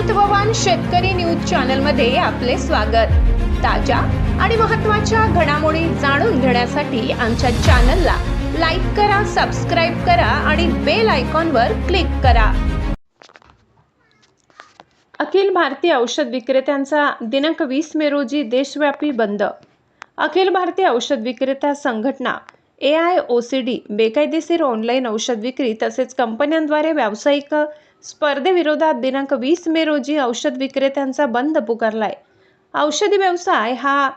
महत्त्ववान शेतकरी न्यूज चॅनलमध्ये आपले स्वागत। ताज्या आणि महत्त्वाच्या घडामोडी जाणून घेण्यासाठी आमच्या चॅनलला लाईक करा, सबस्क्राइब करा आणि बेल आयकॉनवर क्लिक करा। अखिल भारतीय औषध विक्रेत्यांचा दिनांक 20 मे रोजी देशव्यापी बंद। अखिल भारतीय औषध विक्रेता संघटना AIOCD बेकायदेशीर ऑनलाईन औषध विक्री तसेच कंपन्यांद्वारे व्यावसायिक स्पर्धेविरोधात दिनांक 20 मे रोजी औषध विक्रेत्यांचा बंद पुकारलाय। औषधी व्यवसाय हा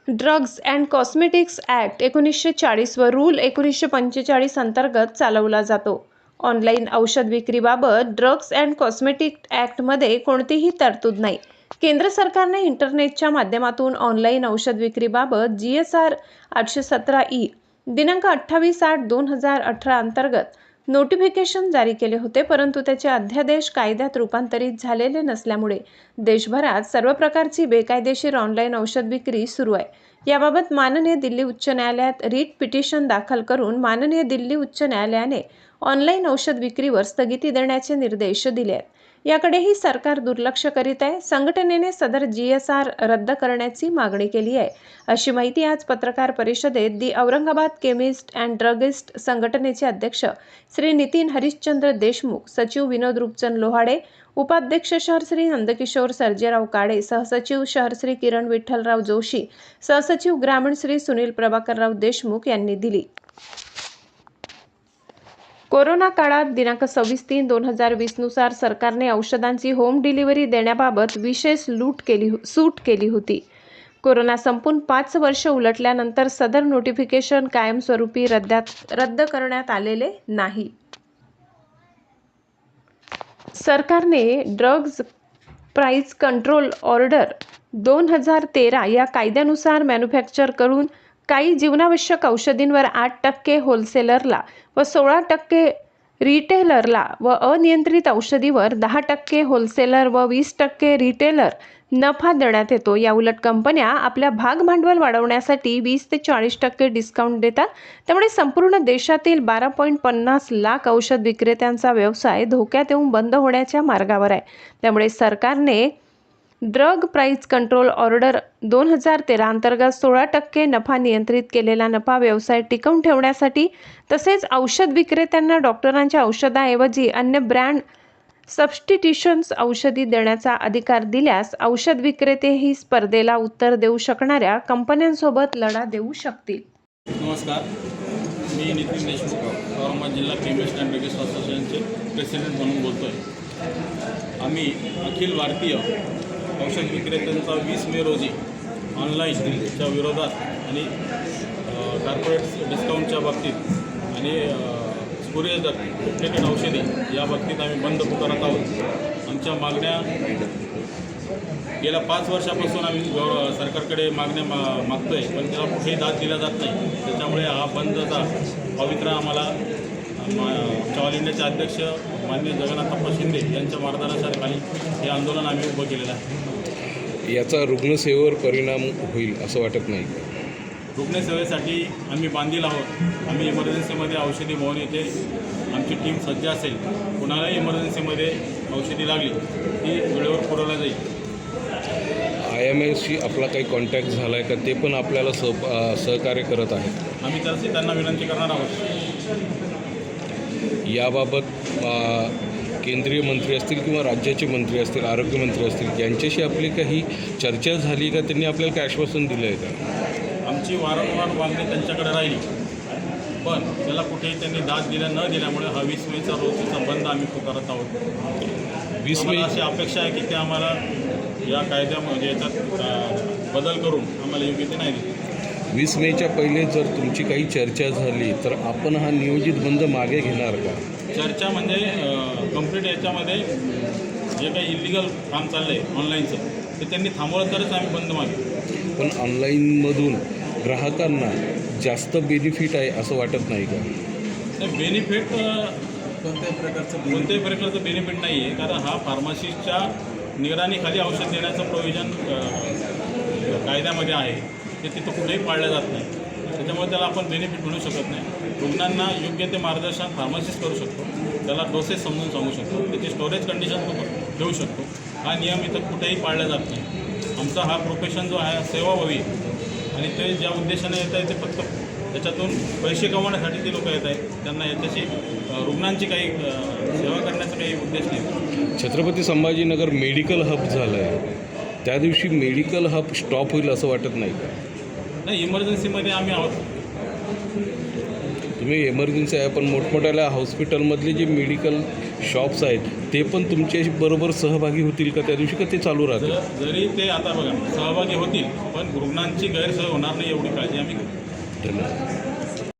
ड्रग्ज अँड कॉस्मेटिक्स ॲक्ट 1940 व रूल 1945 अंतर्गत चालवला जातो। ऑनलाईन औषध विक्रीबाबत ड्रग्ज अँड कॉस्मेटिक ॲक्टमध्ये कोणतीही तरतूद नाही। केंद्र सरकारने इंटरनेटच्या माध्यमातून ऑनलाईन औषध विक्रीबाबत GSR 817E दिनांक 28/8/2018 अंतर्गत नोटिफिकेशन जारी केले होते, परंतु त्याचे अध्यादेश कायद्यात रूपांतरित झालेले नसल्यामुळे देशभरात सर्व प्रकारची बेकायदेशीर ऑनलाईन औषध विक्री सुरू आहे। याबाबत माननीय दिल्ली उच्च न्यायालयात रीट पिटिशन दाखल करून माननीय दिल्ली उच्च न्यायालयाने ऑनलाईन औषध विक्रीवर स्थगिती देण्याचे निर्देश दिले आहेत। याकडेही सरकार दुर्लक्ष करीत आहे। संघटनेने सदर GSR रद्द करण्याची मागणी केली आहे, अशी माहिती आज पत्रकार परिषदेत दि औरंगाबाद केमिस्ट अँड ड्रगिस्ट संघटनेचे अध्यक्ष श्री नितीन हरिश्चंद्र देशमुख, सचिव विनोद रूपचंद लोहाडे, उपाध्यक्ष शहर श्री नंदकिशोर सर्जेराव काळे, सहसचिव शहर श्री किरण विठ्ठलराव जोशी, सहसचिव ग्रामीण श्री सुनील प्रभाकरराव देशमुख यांनी दिली। कोरोना काळात दिनांक 26/3/2020 नुसार सरकारने औषधांची होम डिलिव्हरी देण्याबाबत विशेष सूट केली होती। कोरोना संपून 5 वर्ष उलटल्यानंतर सदर नोटिफिकेशन कायमस्वरूपी रद्द करण्यात आलेले नाही। सरकारने ड्रग्ज प्राइस कंट्रोल ऑर्डर 2013 या कायद्यानुसार मॅन्युफॅक्चर करून काही जीवनावश्यक औषधींवर 8% होलसेलरला व 16% रिटेलरला व अनियंत्रित औषधीवर 10% होलसेलर व 20% रिटेलर नफा देण्यात येतो। याउलट कंपन्या आपल्या भाग भांडवल वाढवण्यासाठी 20 ते 40% डिस्काउंट देतात। त्यामुळे संपूर्ण देशातील 12.50 लाख औषध विक्रेत्यांचा व्यवसाय धोक्यात येऊन बंद होण्याच्या मार्गावर आहे। त्यामुळे सरकारने ड्रग प्राइस कंट्रोल ऑर्डर 2013 अंतर्गत 16% नफा नियंत्रित केलेला नफा व्यवसाय टिकवून ठेवण्यासाठी तसेच औषध विक्रेत्यांना डॉक्टरांच्या औषधाऐवजी अन्य ब्रँड सबस्टिट्यूशन्स औषधी देण्याचा अधिकार दिल्यास औषध विक्रेते ही स्पर्धेला उत्तर देऊ शकणाऱ्या कंपन्यांसोबत लढा देऊ शकतील। नमस्कार, मी नितीन देशमुख, औरंगाबाद जिल्हा केमिस्ट अँड ड्रगिस्ट असोसिएशनचे प्रेसिडेंट म्हणून बोलतोय। आम्ही अखिल भारतीय औषध विक्रेत्यांचा 20 मे रोजी ऑनलाईनच्या विरोधात आणि कॉर्पोरेट डिस्काउंटच्या बाबतीत आणि स्पुरियस डुप्लिकेट औषधी या बाबतीत आम्ही बंद पुकारत आहोत। आमच्या मागण्या गेल्या 5 वर्षापासून आम्ही सरकारकडे मागण्या मागतोय, पण त्याला कुठेही दाद दिला जात नाही। त्याच्यामुळे हा बंदचा पवित्रा आम्हाला आमच्या ऑल इंडियाचे अध्यक्ष माननीय जगन्नाथप्पा शिंदे यांच्या मार्गदर्शनाखाली हे आंदोलन आम्ही उभं केलेलं आहे। याचा रुग्णसेवेवर परिणाम होईल असं वाटत नाही का? रुग्णसेवेसाठी आम्ही बांधील आहोत। आम्ही इमर्जन्सीमध्ये औषधी मोहन येथे आमची टीम सज्ज असेल। कुणालाही इमर्जन्सीमध्ये औषधी लागली ती वेळेवर पुरवल्या जाईल। IMAशी आपला काही कॉन्टॅक्ट झाला आहे का? ते पण आपल्याला सहकार्य करत आहेत? आम्ही त्यासाठी त्यांना विनंती करणार आहोत। याबाबत केंद्रीय मंत्री असतील किंवा राज्याचे मंत्री असतील, आरोग्यमंत्री असतील, यांच्याशी आपली काही चर्चा झाली का? त्यांनी आपल्याला काही आश्वासन दिलं आहे का? आमची वारंवार मागणी त्यांच्याकडे राहिली, पण त्याला कुठेही त्यांनी दाद न दिल्यामुळे हा 20 मेचा रोजीचा बंद आम्ही पुकारत आहोत। 20 मे अशी अपेक्षा आहे की ते आम्हाला या कायद्यामध्ये याच्यात बदल करून आम्हाला योग्य ते नाही देत। 20 मेच्या पहिले जर तुमची काही चर्चा झाली तर आपण हा नियोजित बंद मागे घेणार का? चर्चा म्हणजे कंप्लीट याच्यामध्ये जे काही इलिगल काम चाललं आहे ऑनलाईनचं ते त्यांनी थांबवलं तरच आम्ही बंद मागू। पण ऑनलाईनमधून ग्राहकांना जास्त बेनिफिट आहे असं वाटत नाही का? नाही, बेनिफिट कोणत्याही प्रकारचं बेनिफिट नाही आहे, कारण हा फार्मसिस्टच्या निगराणीखाली औषध देण्याचं प्रोव्हिजन कायद्यामध्ये आहे, ते तिथं कुठेही पाळलं जात नाही। त्याच्यामुळे त्याला आपण बेनिफिट म्हणू शकत नाही। रुग्णांना योग्य ते मार्गदर्शन फार्मसिस्ट करू शकतो, त्याला डोसेस समजून सांगू शकतो, त्याची स्टोरेज कंडिशन ठेवू शकतो. हा नियम इथं कुठेही पाळला जात नाही. आमचा हा प्रोफेशन जो आहे सेवा व्हावी आणि ते ज्या उद्देशाने येत आहे ते फक्त त्याच्यातून पैसे कमवण्यासाठी ते लोक येत आहेत. त्यांना याच्याशी रुग्णांची काही सेवा करण्याचा काही उद्देश नाही. छत्रपती संभाजीनगर मेडिकल हब झालं आहे, त्या दिवशी मेडिकल हब स्टॉप होईल असं वाटत नाही का? नाही, इमर्जन्सीमध्ये आम्ही आहोत. तुम्ही एमर्जन्सी आहे, पण मोठमोठ्या हॉस्पिटलमधले जे मेडिकल शॉप्स आहेत ते पण तुमच्याशी बरोबर सहभागी होतील का त्या दिवशी, का ते चालू राहतील? जरी ते आता बघा सहभागी होतील, पण रुग्णांची गैरसोय होणार नाही एवढी काळजी आम्ही घेऊ. धन्यवाद.